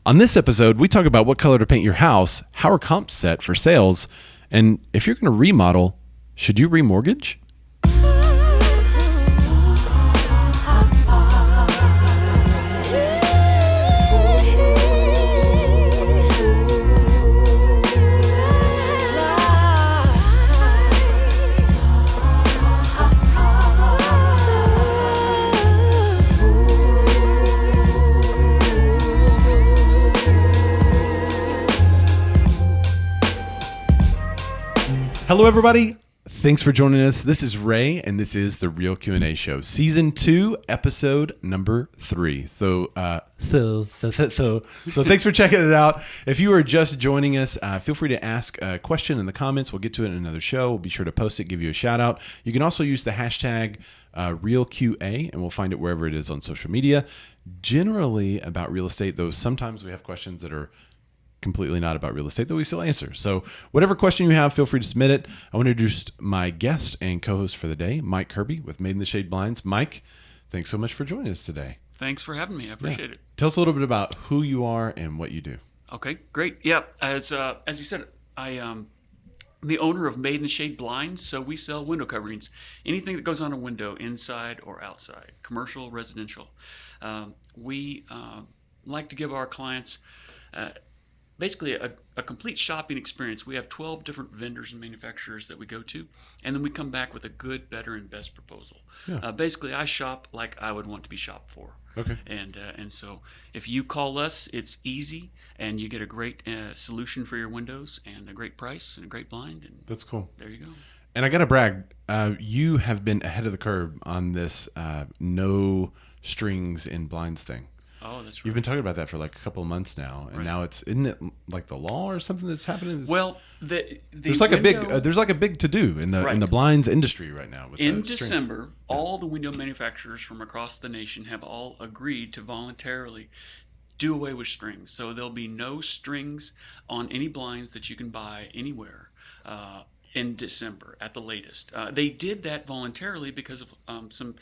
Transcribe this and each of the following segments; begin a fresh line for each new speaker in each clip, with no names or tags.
On this episode, we talk about what color to paint your house, how are comps set for sales, and if you're going to remodel, should you remortgage? Hello, everybody. Thanks for joining us. This is Ray, and this is the Real Q&A Show, Season 2, Episode number 3. So thanks for checking it out. If you are just joining us, feel free to ask a question in the comments. We'll get to it in another show. We'll be sure to post it, give you a shout out. You can also use the hashtag RealQA, and we'll find it wherever it is on social media. Generally about real estate, though sometimes we have questions that are completely not about real estate that we still answer. So whatever question you have, feel free to submit it. I want to introduce my guest and co-host for the day, Mike Kirby with Made in the Shade Blinds. Mike, thanks so much for joining us today.
Thanks for having me. I appreciate it.
Tell us a little bit about who you are and what you do.
Okay, great. Yeah, as you said, I am the owner of Made in the Shade Blinds. So we sell window coverings, anything that goes on a window, inside or outside, commercial, residential. We like to give our clients basically a complete shopping experience. We have 12 different vendors and manufacturers that we go to, and then we come back with a good, better, and best proposal. Yeah. Basically, I shop like I would want to be shopped for.
Okay.
And so if you call us, it's easy, and you get a great solution for your windows, and a great price, and a great blind. And
that's cool.
There you go.
And I got to brag, you have been ahead of the curve on this no strings in blinds thing.
Oh, that's right.
You've been talking about that for like a couple of months now, and now isn't it like the law or something that's happening?
Well,
there's like a big to do in the blinds industry right now. With
in December, all the window manufacturers from across the nation have all agreed to voluntarily do away with strings. So there'll be no strings on any blinds that you can buy anywhere in December at the latest. They did that voluntarily because of some,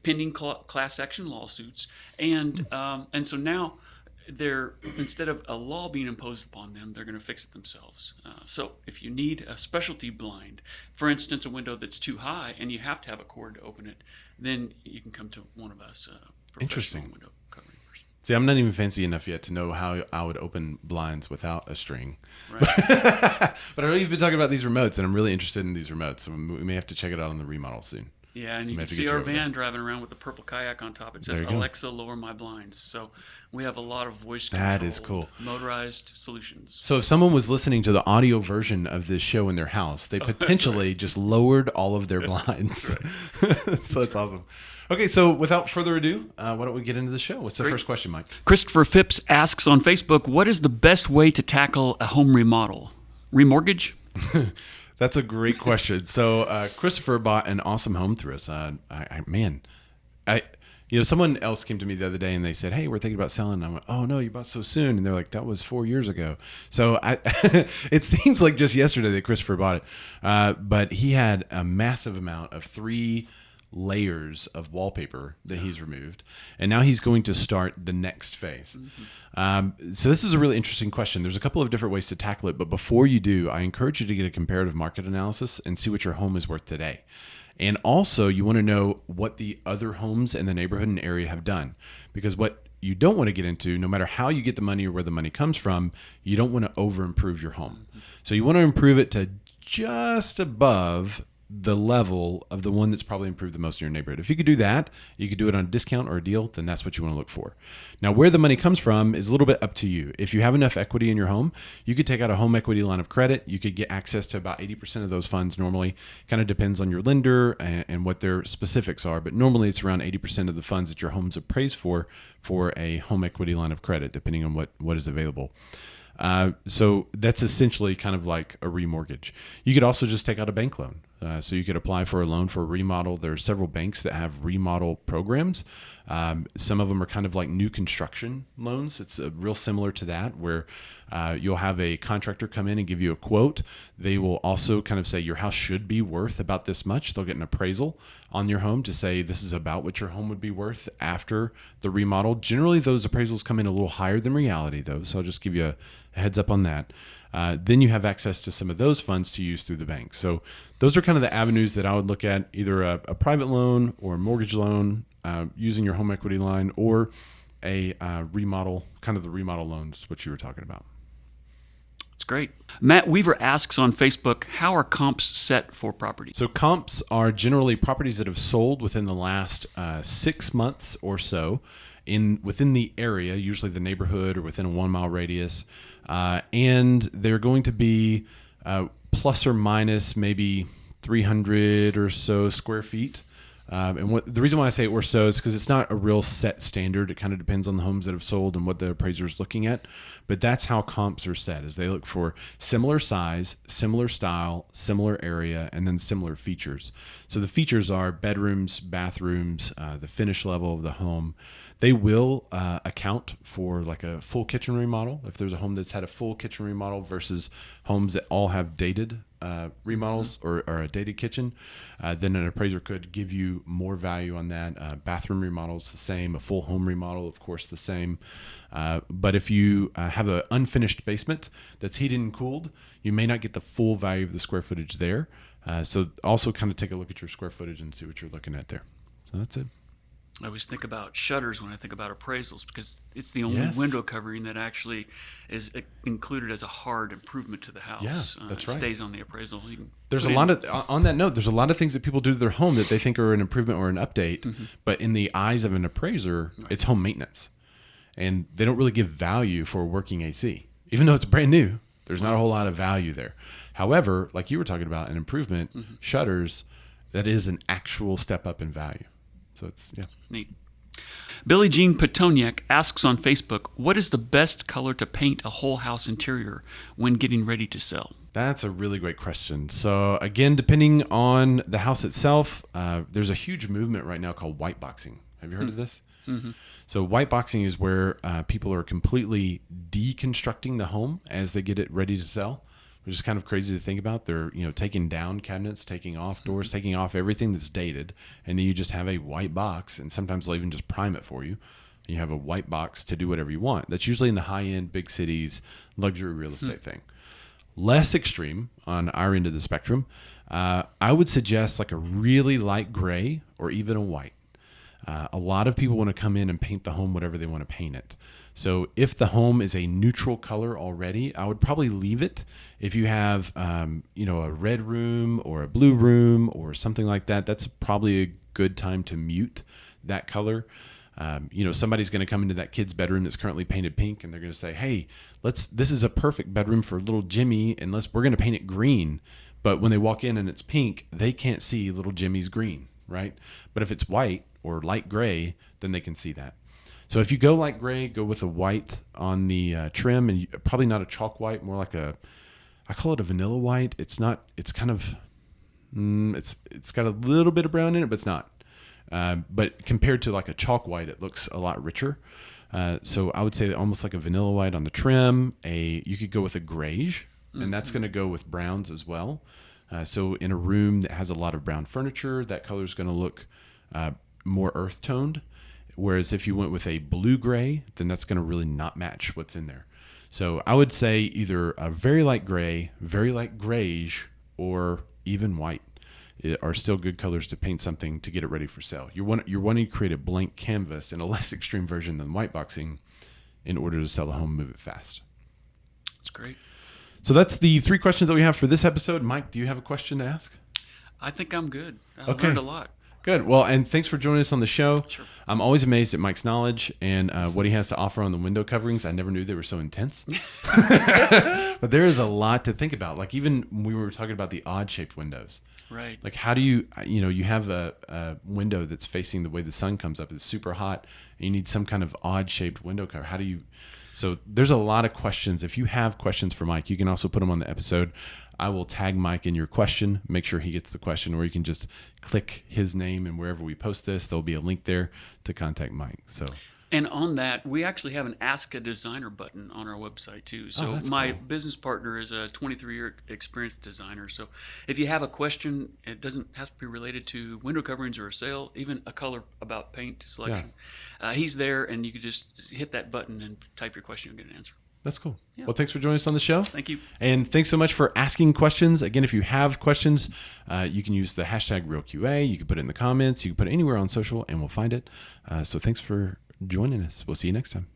pending class action lawsuits, and so now they're, instead of a law being imposed upon them, they're going to fix it themselves. So if you need a specialty blind, for instance, a window that's too high and you have to have a cord to open it, then you can come to one of us.
Interesting.
Window covering person.
See, I'm not even fancy enough yet to know how I would open blinds without a string.
Right.
But I know you've been talking about these remotes, and I'm really interested in these remotes. So we may have to check it out on the remodel soon.
Yeah, and you can see our van driving around with the purple kayak on top. It says, Alexa, lower my blinds. So we have a lot of voice control.
That is cool.
Motorized solutions.
So if someone was listening to the audio version of this show in their house, they potentially just lowered all of their blinds. That's right. So that's awesome. Okay, so without further ado, why don't we get into the show? What's the first question, Mike?
Kristofer Phipps asks on Facebook, what is the best way to tackle a home remodel? Remortgage?
That's a great question. So Kristofer bought an awesome home through us. Someone else came to me the other day and they said, "Hey, we're thinking about selling." And I went, "Oh no, you bought so soon." And they're like, "That was 4 years ago." So it seems like just yesterday that Kristofer bought it. But he had a massive amount of 3 layers of wallpaper that he's removed, and now he's going to start the next phase. So this is a really interesting question. There's a couple of different ways to tackle it, but before you do, I encourage you to get a comparative market analysis and see what your home is worth today. And also, you want to know what the other homes in the neighborhood and area have done, because what you don't want to get into, no matter how you get the money or where the money comes from, you don't want to over improve your home. So you want to improve it to just above the level of the one that's probably improved the most in your neighborhood. If you could do that, you could do it on a discount or a deal, then that's what you want to look for. Now, where the money comes from is a little bit up to you. If you have enough equity in your home, you could take out a home equity line of credit. You could get access to about 80% of those funds normally. Kind of depends on your lender and what their specifics are, but normally it's around 80% of the funds that your home's appraised for a home equity line of credit, depending on what is available. So that's essentially kind of like a remortgage. You could also just take out a bank loan. So you could apply for a loan for a remodel. There are several banks that have remodel programs. Some of them are kind of like new construction loans. It's real similar to that, where you'll have a contractor come in and give you a quote. They will also kind of say your house should be worth about this much. They'll get an appraisal on your home to say this is about what your home would be worth after the remodel. Generally, those appraisals come in a little higher than reality, though. So I'll just give you a heads up on that. Then you have access to some of those funds to use through the bank. So those are kind of the avenues that I would look at, either a private loan or a mortgage loan, using your home equity line, or a remodel, kind of the remodel loans, what you were talking about.
That's great. Matt Weaver asks on Facebook, how are comps set for properties?
So comps are generally properties that have sold within the last 6 months or so within the area, usually the neighborhood or within a 1 mile radius. And they're going to be plus or minus maybe 300 or so square feet. And the reason why I say or so is because it's not a real set standard. It kind of depends on the homes that have sold and what the appraiser is looking at. But that's how comps are set, is they look for similar size, similar style, similar area, and then similar features. So the features are bedrooms, bathrooms, the finish level of the home. They will account for like a full kitchen remodel. If there's a home that's had a full kitchen remodel versus homes that all have dated remodels or a dated kitchen, then an appraiser could give you more value on that. Bathroom remodels the same, a full home remodel, of course, the same. But if you have an unfinished basement that's heated and cooled, you may not get the full value of the square footage there. So also kind of take a look at your square footage and see what you're looking at there. So that's it.
I always think about shutters when I think about appraisals, because it's the only
Yes.
window covering that actually is included as a hard improvement to the house.
Yeah, that's
it
right.
stays on the appraisal. You can
There's
put
a lot of, on that note, there's a lot of things that people do to their home that they think are an improvement or an update, but in the eyes of an appraiser, it's home maintenance. And they don't really give value for working AC. Even though it's brand new, there's not a whole lot of value there. However, like you were talking about, an improvement, shutters, that is an actual step up in value. So it's, yeah.
Neat. Billie Jean Pitonyak asks on Facebook, what is the best color to paint a whole house interior when getting ready to sell?
That's a really great question. So again, depending on the house itself, there's a huge movement right now called white boxing. Have you heard of this?
Mm-hmm.
So white boxing is where people are completely deconstructing the home as they get it ready to sell, which is kind of crazy to think about. They're, taking down cabinets, taking off doors, taking off everything that's dated, and then you just have a white box, and sometimes they'll even just prime it for you. You have a white box to do whatever you want. That's usually in the high-end, big cities, luxury real estate thing. Less extreme on our end of the spectrum, I would suggest like a really light gray or even a white. A lot of people want to come in and paint the home whatever they want to paint it. So if the home is a neutral color already, I would probably leave it. If you have, a red room or a blue room or something like that, that's probably a good time to mute that color. Somebody's going to come into that kid's bedroom that's currently painted pink, and they're going to say, hey, this is a perfect bedroom for little Jimmy, and we're going to paint it green. But when they walk in and it's pink, they can't see little Jimmy's green, right? But if it's white or light gray, then they can see that. So if you go light gray, go with a white on the trim, and probably not a chalk white, more like I call it a vanilla white. It's not, it's kind of, it's got a little bit of brown in it, but it's not. But compared to like a chalk white, it looks a lot richer. So I would say almost like a vanilla white on the trim. You could go with a grayish, and that's going to go with browns as well. So in a room that has a lot of brown furniture, that color is going to look more earth toned. Whereas if you went with a blue gray, then that's going to really not match what's in there. So I would say either a very light gray, very light grayish, or even white are still good colors to paint something to get it ready for sale. You're wanting to create a blank canvas in a less extreme version than white boxing in order to sell the home, move it fast.
That's great.
So that's the 3 questions that we have for this episode. Mike, do you have a question to ask?
I think I'm good. I
Okay.
learned a lot.
Good. Well, and thanks for joining us on the show.
Sure.
I'm always amazed at Mike's knowledge and what he has to offer on the window coverings. I never knew they were so intense. But there is a lot to think about. Like even when we were talking about the odd-shaped windows.
Right.
Like, how do you, you have a window that's facing the way the sun comes up. It's super hot, and you need some kind of odd shaped window cover. How do you? So there's a lot of questions. If you have questions for Mike, you can also put them on the episode. I will tag Mike in your question, make sure he gets the question, or you can just click his name, and wherever we post this, there'll be a link there to contact Mike. So.
And on that, we actually have an Ask a Designer button on our website too. So my business partner is a 23-year experienced designer. So if you have a question, it doesn't have to be related to window coverings or a sale, even a color about paint selection. He's there, and you can just hit that button and type your question. You'll get an answer.
That's cool.
Yeah.
Well, thanks for joining us on the show.
Thank you.
And thanks so much for asking questions. Again, if you have questions, you can use the hashtag RealQA. You can put it in the comments. You can put it anywhere on social, and we'll find it. So thanks for joining us. We'll see you next time.